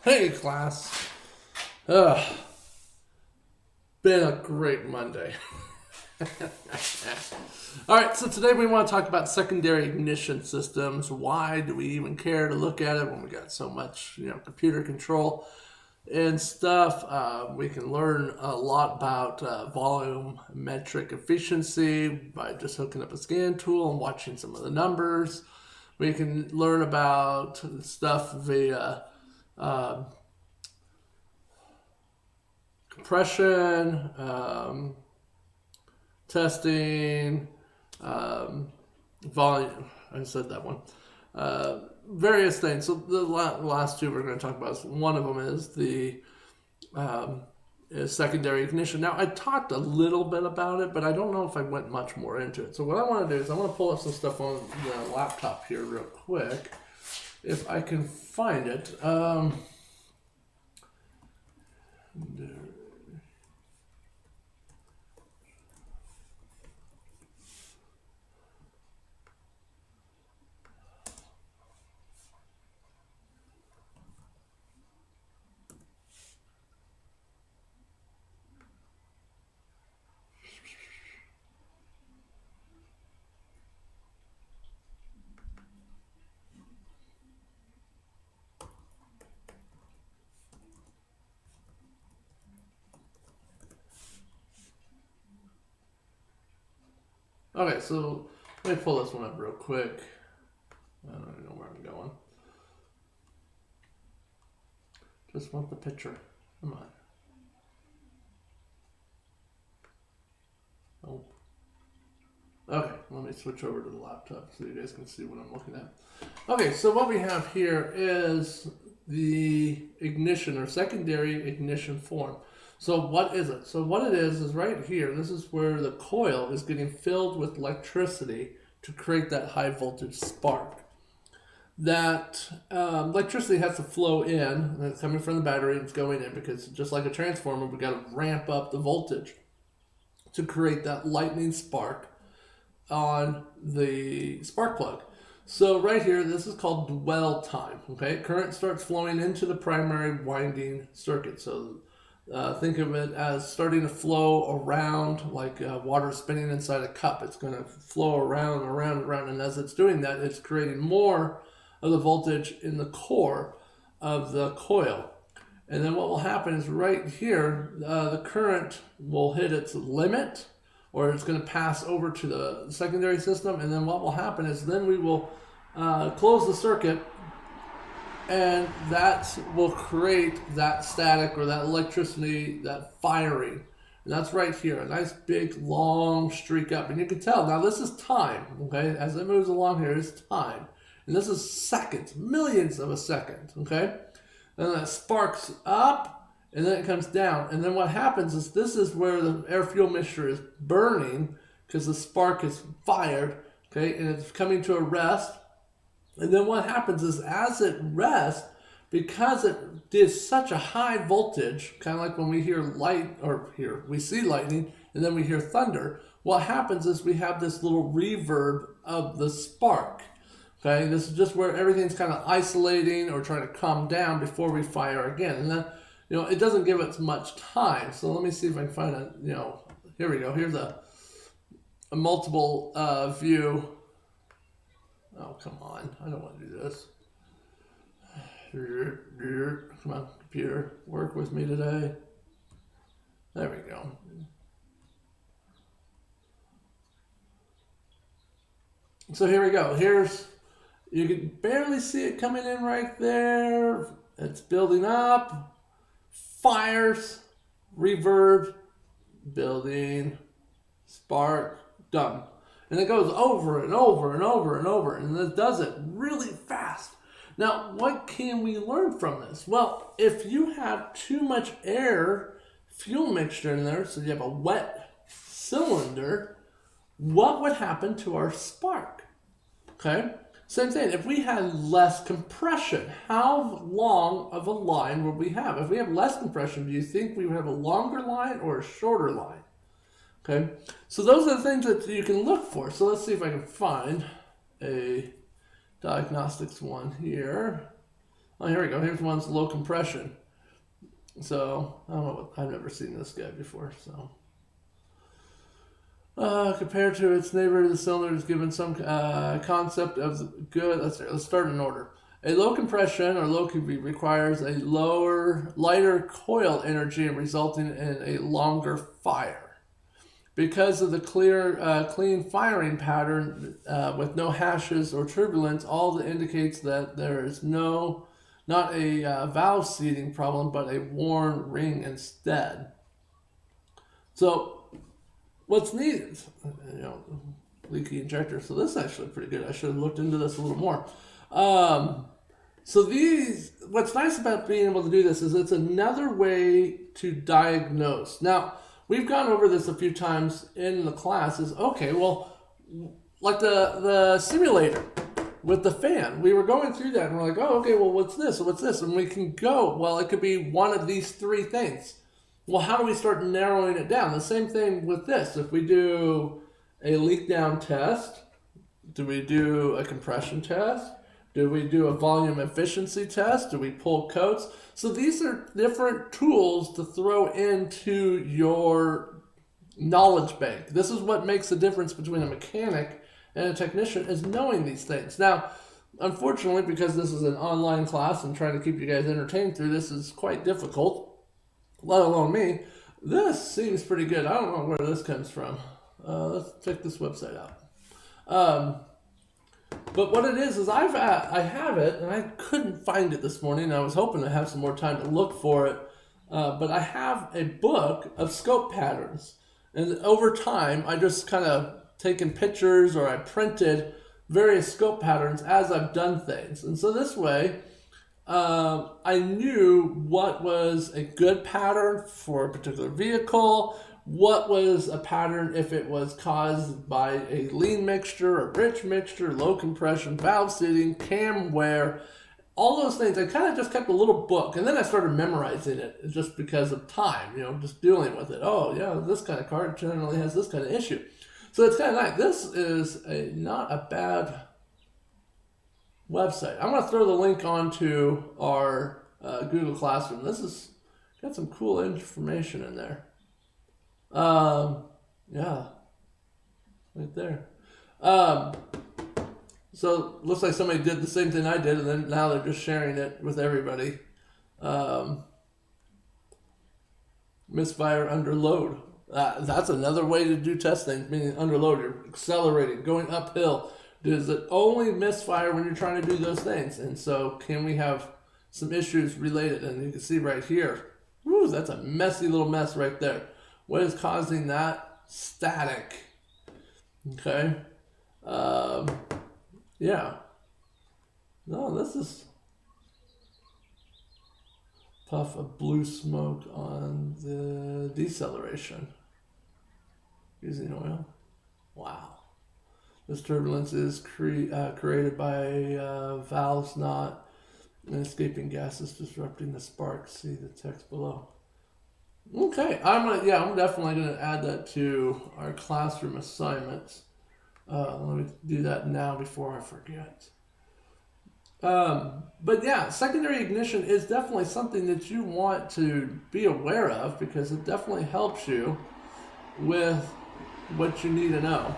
Hey, class. Ugh, been a great Monday. All right, so today we want to talk about secondary ignition systems. Why do we even care to look at it when we got so much, computer control and stuff? We can learn a lot about volumetric efficiency by just hooking up a scan tool and watching some of the numbers. We can learn about stuff via compression, testing, volume. I said that one. Various things. So the last two we're going to talk about. One of them is the is secondary ignition. Now I talked a little bit about it, but I don't know if I went much more into it. So what I want to do is I want to pull up some stuff on the laptop here real quick, if I can find it. Okay, so let me pull this one up real quick. I don't even know where I'm going. Just want the picture. Come on. Oh. Okay, let me switch over to the laptop so you guys can see what I'm looking at. Okay, so what we have here is the ignition or secondary ignition form. So what is it? So what it is right here. This is where the coil is getting filled with electricity to create that high voltage spark. That electricity has to flow in, and it's coming from the battery, and it's going in because just like a transformer, we got to ramp up the voltage to create that lightning spark on the spark plug. So right here, this is called dwell time. Okay, current starts flowing into the primary winding circuit. So think of it as starting to flow around like water spinning inside a cup. It's going to flow around, around, around, and as it's doing that, it's creating more of the voltage in the core of the coil. And then what will happen is right here, the current will hit its limit, or it's going to pass over to the secondary system. And then what will happen is then we will close the circuit, and that will create that static or that electricity, that firing. And that's right here, a nice big long streak up. And you can tell, now this is time, okay? As it moves along here, it's time. And this is seconds, millions of a second, okay? And then it sparks up, and then it comes down. And then what happens is this is where the air-fuel mixture is burning because the spark is fired, okay? And it's coming to a rest. And then what happens is as it rests, because it did such a high voltage, kind of like when we hear we see lightning, and then we hear thunder, what happens is we have this little reverb of the spark. Okay, this is just where everything's kind of isolating or trying to calm down before we fire again. And then, it doesn't give us much time. So let me see if I can find here we go. Here's a multiple view. Oh, come on. I don't want to do this. Come on, computer. Work with me today. There we go. So here we go. You can barely see it coming in right there. It's building up, fires, reverb, building, spark, done. And it goes over and over and over and over, and it does it really fast. Now, what can we learn from this? Well, if you have too much air fuel mixture in there, so you have a wet cylinder, what would happen to our spark? Okay? Same thing, if we had less compression, how long of a line would we have? If we have less compression, do you think we would have a longer line or a shorter line? Okay, so those are the things that you can look for. So let's see if I can find a diagnostics one here. Oh, here we go. Here's one's low compression. So I don't know. I've never seen this guy before. So compared to its neighbor, the cylinder is given some concept of good. Let's start in order. A low compression or low QV requires a lighter coil energy and resulting in a longer fire. Because of the clean firing pattern with no hashes or turbulence, all that indicates that there is not a valve seating problem, but a worn ring instead. So what's needed, leaky injector. So this is actually pretty good. I should have looked into this a little more. So what's nice about being able to do this is it's another way to diagnose. Now, we've gone over this a few times in the class. Is okay, well, like the simulator with the fan, we were going through that and we're like, oh, okay, well, what's this? What's this? And we can go, well, it could be one of these three things. Well, how do we start narrowing it down? The same thing with this. If we do a leak down test, do we do a compression test? Do we do a volume efficiency test? Do we pull coats? So these are different tools to throw into your knowledge bank. This is what makes the difference between a mechanic and a technician, is knowing these things. Now, unfortunately, because this is an online class and trying to keep you guys entertained through this is quite difficult, let alone me. This seems pretty good. I don't know where this comes from. Let's check this website out. But what it is I have it, and I couldn't find it this morning. I was hoping to have some more time to look for it. But I have a book of scope patterns. And over time, I just kind of taken pictures or I printed various scope patterns as I've done things. And so this way, I knew what was a good pattern for a particular vehicle, what was a pattern if it was caused by a lean mixture, a rich mixture, low compression, valve seating, cam wear, all those things. I kind of just kept a little book, and then I started memorizing it just because of time, just dealing with it. Oh, yeah, this kind of car generally has this kind of issue. So it's kind of nice. This is not a bad website. I'm going to throw the link onto our Google Classroom. This has got some cool information in there. Yeah, right there. So looks like somebody did the same thing I did, and then now they're just sharing it with everybody. Misfire under load. That's another way to do test things, meaning under load. You're accelerating, going uphill. Does it only misfire when you're trying to do those things? And so can we have some issues related? And you can see right here, woo, that's a messy little mess right there. What is causing that? Static. Okay. Yeah. No, this is puff of blue smoke on the deceleration using oil. Wow. This turbulence is created by valves not and escaping gases disrupting the spark. See the text below. Okay, I'm definitely gonna add that to our classroom assignments. Let me do that now before I forget. But yeah, secondary ignition is definitely something that you want to be aware of because it definitely helps you with what you need to know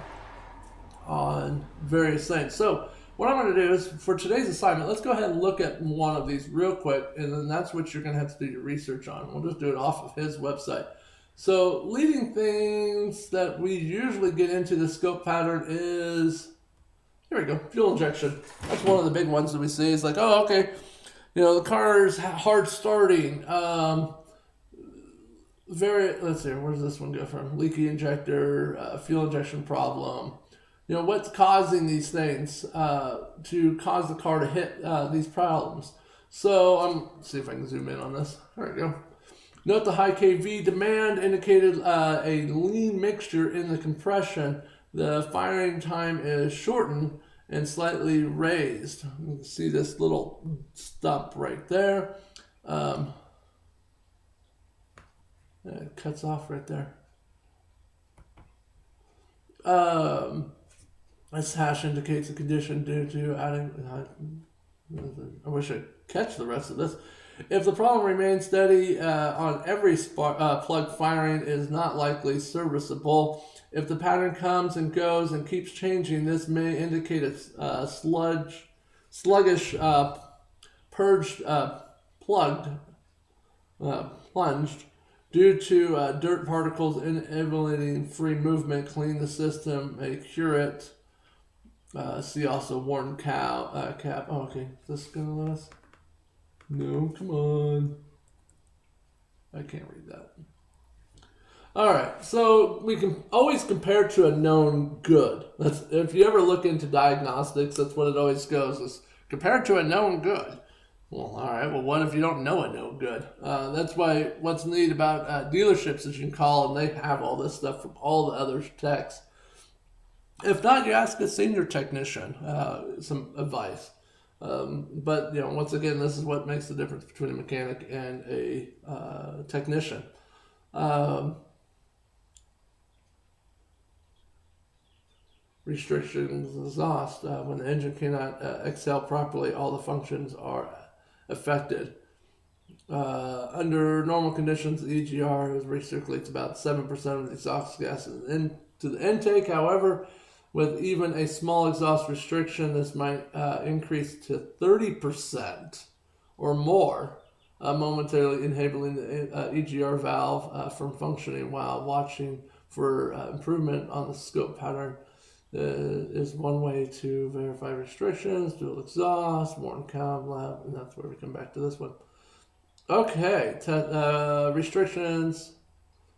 on various things. So what I'm going to do is for today's assignment, let's go ahead and look at one of these real quick, and then that's what you're going to have to do your research on. We'll just do it off of his website. So leading things that we usually get into the scope pattern is, here we go, fuel injection. That's one of the big ones that we see. It's like, oh, okay, the car is hard starting. Let's see, where does this one go from? Leaky injector, fuel injection problem. What's causing these things to cause the car to hit these problems. So let's see if I can zoom in on this. There we go. Note the high KV demand indicated a lean mixture in the compression. The firing time is shortened and slightly raised. You can see this little stump right there. It cuts off right there. This hash indicates a condition due to adding I wish I'd catch the rest of this. If the problem remains steady on every plug firing is not likely serviceable. If the pattern comes and goes and keeps changing, this may indicate a sluggish purged plunged due to dirt particles enabling free movement. Clean the system, may cure it. See also worn cap. Oh, okay. Is this gonna let us? No, come on. I can't read that. All right, so we can always compare to a known good. That's if you ever look into diagnostics, that's what it always goes is compared to a known good. Well, all right. Well, what if you don't know a known good? That's why what's neat about dealerships is you can call and they have all this stuff from all the other techs. If not, you ask a senior technician some advice. But once again, this is what makes the difference between a mechanic and a technician. Restrictions, exhaust. When the engine cannot exhale properly, all the functions are affected. Under normal conditions, the EGR recirculates about 7% of the exhaust gases into the intake. However, with even a small exhaust restriction, this might increase to 30% or more, momentarily enabling the EGR valve from functioning while watching for improvement on the scope pattern. Is one way to verify restrictions, dual exhaust, worn cab lab, and that's where we come back to this one. Okay, restrictions,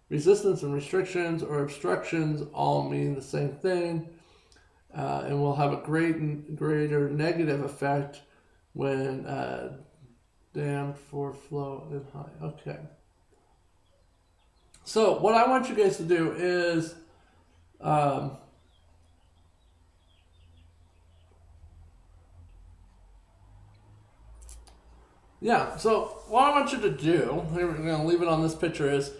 resistance and restrictions or obstructions all mean the same thing, and will have a greater negative effect when dammed for flow and high. Okay. So what I want you guys to do is so what I want you to do, here we're going to leave it on this picture, is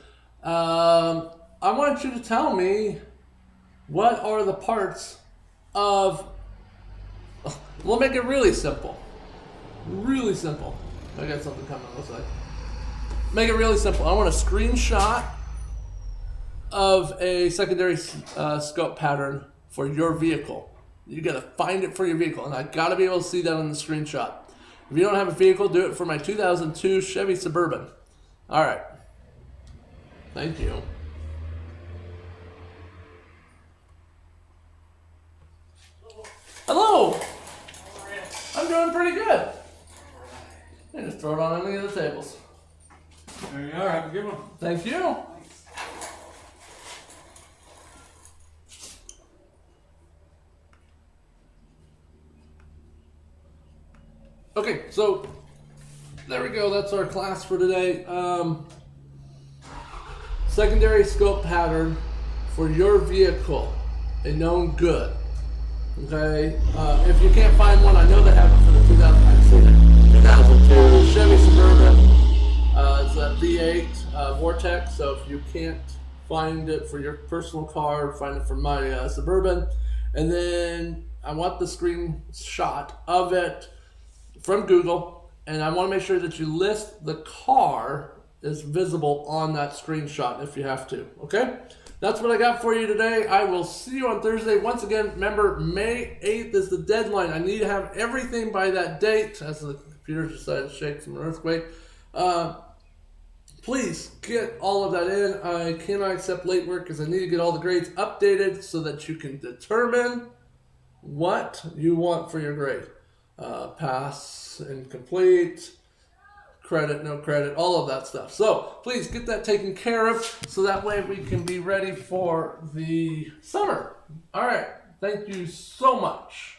I want you to tell me what are the parts of, we'll make it really simple. Really simple. I got something coming, looks like. Make it really simple. I want a screenshot of a secondary scope pattern for your vehicle. You got to find it for your vehicle, and I got to be able to see that on the screenshot. If you don't have a vehicle, do it for my 2002 Chevy Suburban. All right. Thank you. Hello. I'm doing pretty good. And just throw it on any of the tables. There you are. Have a good one. Thank you. Okay, so there we go. That's our class for today. Secondary scope pattern for your vehicle, a known good. Okay, if you can't find one, I know they have it for the 2002 Chevy Suburban. It's a V8 Vortex. So if you can't find it for your personal car, find it for my Suburban, and then I want the screenshot of it from Google, and I want to make sure that you list the car is visible on that screenshot if you have to. Okay, that's what I got for you today. I will see you on Thursday. Once again, remember, May 8th is the deadline. I need to have everything by that date, as the computer decided to shake from an earthquake. Please get all of that in. I cannot accept late work because I need to get all the grades updated so that you can determine what you want for your grade. Pass, incomplete, credit, no credit, all of that stuff. So please get that taken care of so that way we can be ready for the summer. All right. Thank you so much.